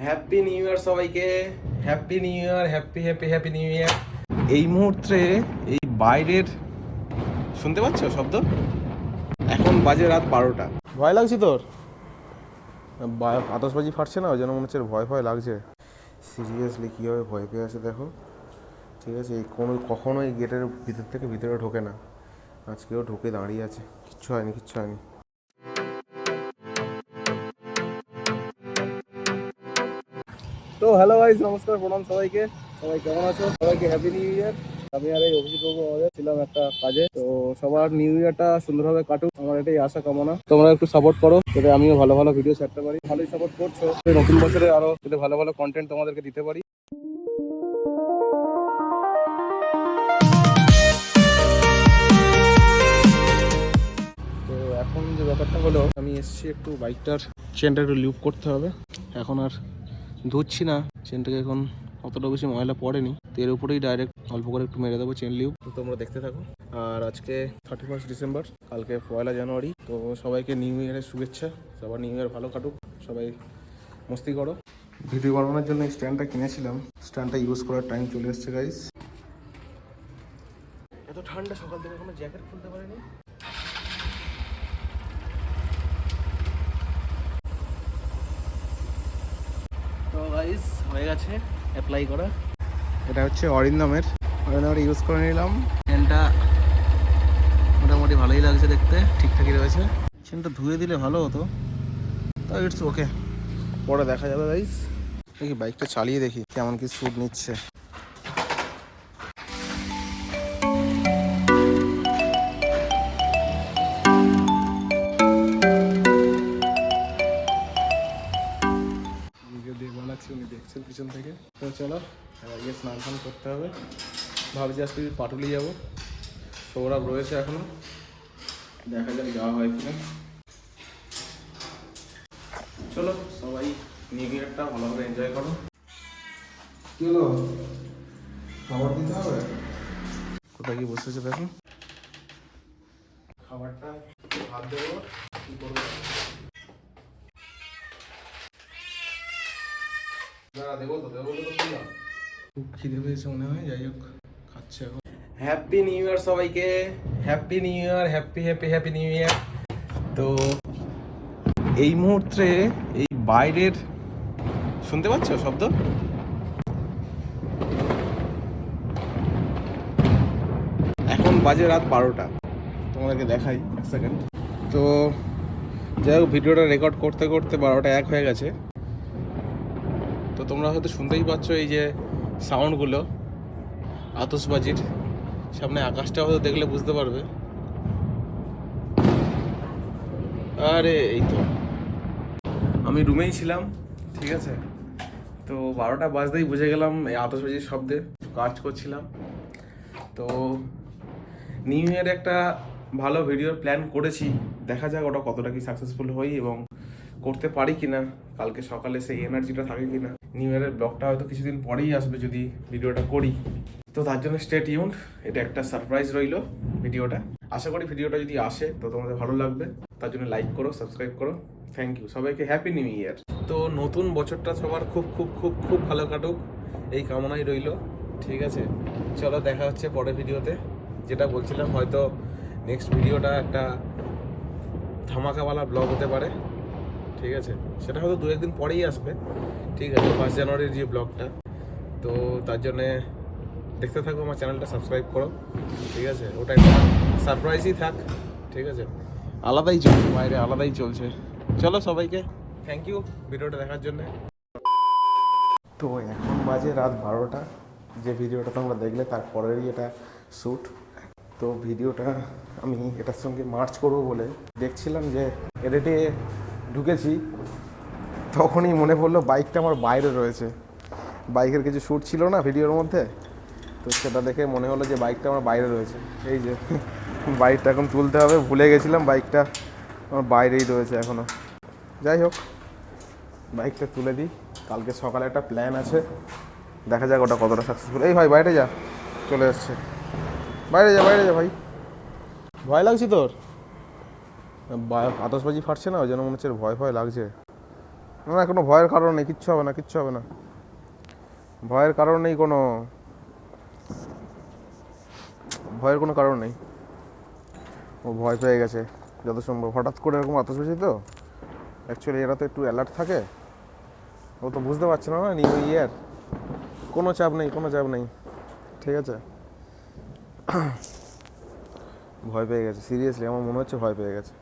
Happy new year সবাইকে। Happy new year, happy happy happy new year. এই মুহূর্তে এই বাইরের শুনতে পাচ্ছ শব্দ? এখন বাজে রাত 12টা। ভয় লাগছে তোর? আতশবাজি ফাটছে না, ওই জন্য মনে হচ্ছে ভয় ভয় লাগছে। সিরিয়াসলি কীভাবে ভয় পেয়ে আছে দেখো। ঠিক আছে, এই কখনো এই গেটের ভিতর থেকে ভিতরে ঢোকে না, আজকেও ঢুকে দাঁড়িয়ে আছে। কিচ্ছু হয়নি, কিচ্ছু হয়নি। তো হ্যালো গাইস, নমস্কার, প্রণাম সবাইকে। সবাই কেমন আছো? সবাইকে হ্যাপি নিউ ইয়ার। আমি আর এই অভিজিৎ বাবু আমাদের ছিলাম একটা কাজে, তো সবার নিউ ইয়ারটা সুন্দরভাবে কাটুক, আমার এটাই আশা কামনা। তোমরা একটু সাপোর্ট করো যাতে আমিও ভালো ভালো ভিডিও ছাড়তে পারি। ভালোই সাপোর্ট করছো, নতুন বছরে আরো যাতে ভালো ভালো কন্টেন্ট তোমাদেরকে দিতে পারি। তো এখন যে ব্যাপারটা হলো, আমি এসেছি একটু বাইকটার চেনটা একটু লুপ করতে হবে। এখন আর ধুচ্ছি না চেনটাকে, এখন অতটা বেশি ময়লা পড়েনি, তো এর উপরেই ডাইরেক্ট অল্প করে একটু মেরে দেবো চেন লিউপ। তো তোমরা দেখতে থাকো। আর আজকে 31 ডিসেম্বর, কালকে 1 জানুয়ারি। তো সবাইকে নিউ ইয়ারের শুভেচ্ছা। সবার নিউ ইয়ার ভালো কাটুক, সবাই মস্তি করো। ভিডিও বানানোর জন্য এই স্ট্যান্ডটা কিনেছিলাম, স্ট্যান্ডটা ইউজ করার টাইম চলে এসছে গাইস। এত ঠান্ডা, সকাল থেকে কোনো জ্যাকেট খুলতে পারিনি। তো গাইস হয়ে গেছে অ্যাপ্লাই করা। এটা হচ্ছে অরিন্দমের ইউজ করে নিলাম। চেনটা মোটামুটি ভালোই লাগছে দেখতে, ঠিকঠাকই রয়েছে। চেনটা ধুয়ে দিলে ভালো হতো, তাই ইটস ওকে, পরে দেখা যাবে গাইস। দেখি বাইকটা চালিয়ে দেখি কেমন কি স্যুট নিচ্ছে। বানাচ্ছি, উনি দেখছেন পিছন থেকে। তো চলো গিয়ে স্নান ফান করতে হবে। ভাবছি আজকে পাটুলি যাবো, সৌরভ রয়েছে এখনো, দেখা যাক যাওয়া হয় কিনা। চলো সবাই নিউ ইয়ারটা ভালোভাবে এনজয় করো। কি হলো, খাবার দিতে হবে? কোথায় কি বসেছে দেখো, খাবারটা ভাত দেবো, কি করবো খুব খিদে পেয়েছে মনে হয়, যাই হোক খাচ্ছে এখন। হ্যাপি নিউ ইয়ার সবাইকে। Happy new year, happy happy happy new year. তো এই মুহূর্তে এই বাইরের শুনতে পাচ্ছ শব্দ? এখন বাজে রাত 12টা, তোমাদেরকে দেখাই এক সেকেন্ড। তো যাই হোক, ভিডিওটা রেকর্ড করতে করতে 12টা 1 হয়ে গেছে। তো তোমরা হয়তো শুনতেই পাচ্ছ এই যে সাউন্ডগুলো আতশবাজির। সামনে আকাশটা হয়তো দেখলে বুঝতে পারবে। আরে এই তো আমি রুমেই ছিলাম, ঠিক আছে। তো 12টা বাজতেই বুঝে গেলাম এই আতশবাজির শব্দে, কাজ করছিলাম। তো নিউ ইয়ারে একটা ভালো ভিডিওর প্ল্যান করেছি, দেখা যাক ওটা কতটা কি সাকসেসফুল হই এবং করতে পারি কিনা, কালকে সকালে সেই এনার্জিটা থাকে কিনা। নিউ ইয়ারের ব্লগটা হয়তো কিছুদিন পরেই আসবে যদি ভিডিওটা করি। তো তার জন্য স্টে টিউনড, এটা একটা সারপ্রাইজ রইলো ভিডিওটা। আশা করি ভিডিওটা যদি আসে তো তোমাদের ভালো লাগবে, তার জন্য লাইক করো, সাবস্ক্রাইব করো। থ্যাংক ইউ, সবাইকে হ্যাপি নিউ ইয়ার। তো নতুন বছরটা সবার খুব খুব খুব খুব ভালো কাটুক, এই কামনাই রইলো। ঠিক আছে, চলো দেখা হচ্ছে পরের ভিডিওতে। যেটা বলছিলাম, হয়তো নেক্সট ভিডিওটা একটা ধামাকাওয়ালা ব্লগ হতে পারে, ঠিক আছে। সেটা হয়তো 2-1 দিন পরেই আসবে, ঠিক আছে, 1 জানুয়ারির যে ব্লগটা। তো তার জন্যে দেখতে থাকো, আমার চ্যানেলটা সাবস্ক্রাইব করো, ঠিক আছে। ওটা একটা সারপ্রাইজই থাক, ঠিক আছে। আলাদাই চলছে বাইরে, আলাদাই চলছে। চলো সবাইকে থ্যাংক ইউ ভিডিওটা দেখার জন্য। তো এখন বাজে রাত 12টা, যে ভিডিওটা তোমরা দেখলে তারপরেরই এটা শ্যুট। তো ভিডিওটা আমি এটার সঙ্গে মার্চ করবো বলে দেখছিলাম, যে এডিটে ঢুকেছি, তখনই মনে পড়লো বাইকটা আমার বাইরে রয়েছে। বাইকের কিছু শ্যুট ছিল না ভিডিওর মধ্যে, তো সেটা দেখে মনে হলো যে বাইকটা আমার বাইরে রয়েছে। এই যে বাইকটা এখন তুলতে হবে, ভুলে গেছিলাম বাইকটা আমার বাইরেই রয়েছে এখনও। যাই হোক, বাইকটা তুলে দিই, কালকে সকালে একটা প্ল্যান আছে, দেখা যাক ওটা কতটা সাকসেসফুল। এই ভাই বাইরে যা, চলে এসছে, বাইরে যা বাইরে যা ভাই। ভয় লাগছে তোর? আতশবাজি ফাটছে না, ওই জন্য মনে হচ্ছে ভয় ভয় লাগছে। না না, কোনো ভয়ের কারণ নেই, কিচ্ছু হবে না, কিচ্ছু হবে না, ভয়ের কারণ নেই কোনো, ভয়ের কোনো কারণ নেই। ও ভয় পেয়ে গেছে যত সম্ভব, হঠাৎ করে এরকম আতশবাজি তো, অ্যাকচুয়ালি এরা তো একটু অ্যালার্ট থাকে, ও তো বুঝতে পারছে না, না নিউ ইয়ার, কোনো চাপ নেই, কোনো চাপ নেই, ঠিক আছে। ভয় পেয়ে গেছে সিরিয়াসলি, আমার মনে হচ্ছে ভয় পেয়ে গেছে।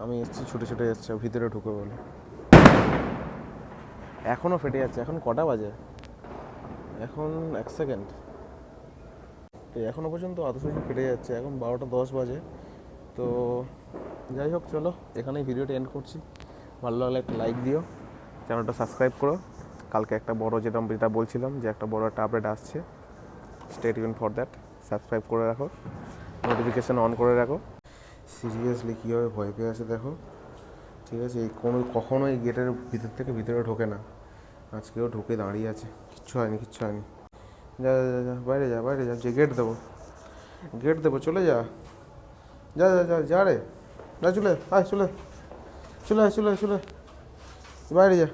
আমি এসেছি ছুটে ছুটে এসছে ভিতরে ঢুকে বলে, এখনও ফেটে যাচ্ছে। এখন কটা বাজে? এখন 1 সেকেন্ড, এখনও পর্যন্ত আতশবাজি ফেটে যাচ্ছে। এখন 12টা 10 বাজে। তো যাই হোক, চলো এখানেই ভিডিওটা এন্ড করছি। ভালো লাগলে একটা লাইক দিও, চ্যানেলটা সাবস্ক্রাইব করো। কালকে একটা বড় যেটা বলছিলাম যে একটা বড় একটা আপডেট আসছে, stay tune for that. Subscribe করে রাখো, নোটিফিকেশান অন করে রাখো। সিরিয়াসলি কীভাবে ভয় পেয়ে আছে দেখো, ঠিক আছে। এই কখনো এই গেটের ভিতর থেকে ভিতরে ঢোকে না, আজকেও ঢুকে দাঁড়িয়ে আছে। কিচ্ছু হয়নি, কিচ্ছু হয়নি। যা যা যা, বাইরে যা, বাইরে যা, যে গেট দেবো, গেট দেবো, চলে যা, যা যা যা, যা রে, যা, চলে আয়, চলে চলে আয়, চলে চলে, বাইরে যা।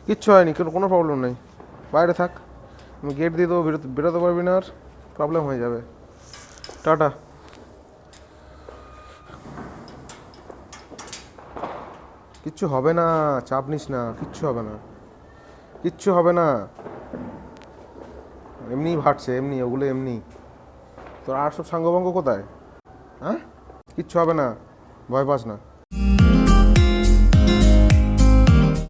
কিচ্ছু হয়নি, কোনো প্রবলেম নেই, বাইরে থাক। আমি গেট দিয়ে দেবো, বেরোতে পারবি না, আর প্রবলেম হয়ে যাবে। টাটা। কিচ্ছু হবে না, চাপ নিস না, কিচ্ছু হবে না, কিচ্ছু হবে না, এমনিই ভাটছে, এমনি ওগুলো এমনি। তোর আর সব সাঙ্গভঙ্গ কোথায়? হ্যাঁ, কিচ্ছু হবে না, ভয় পাস না।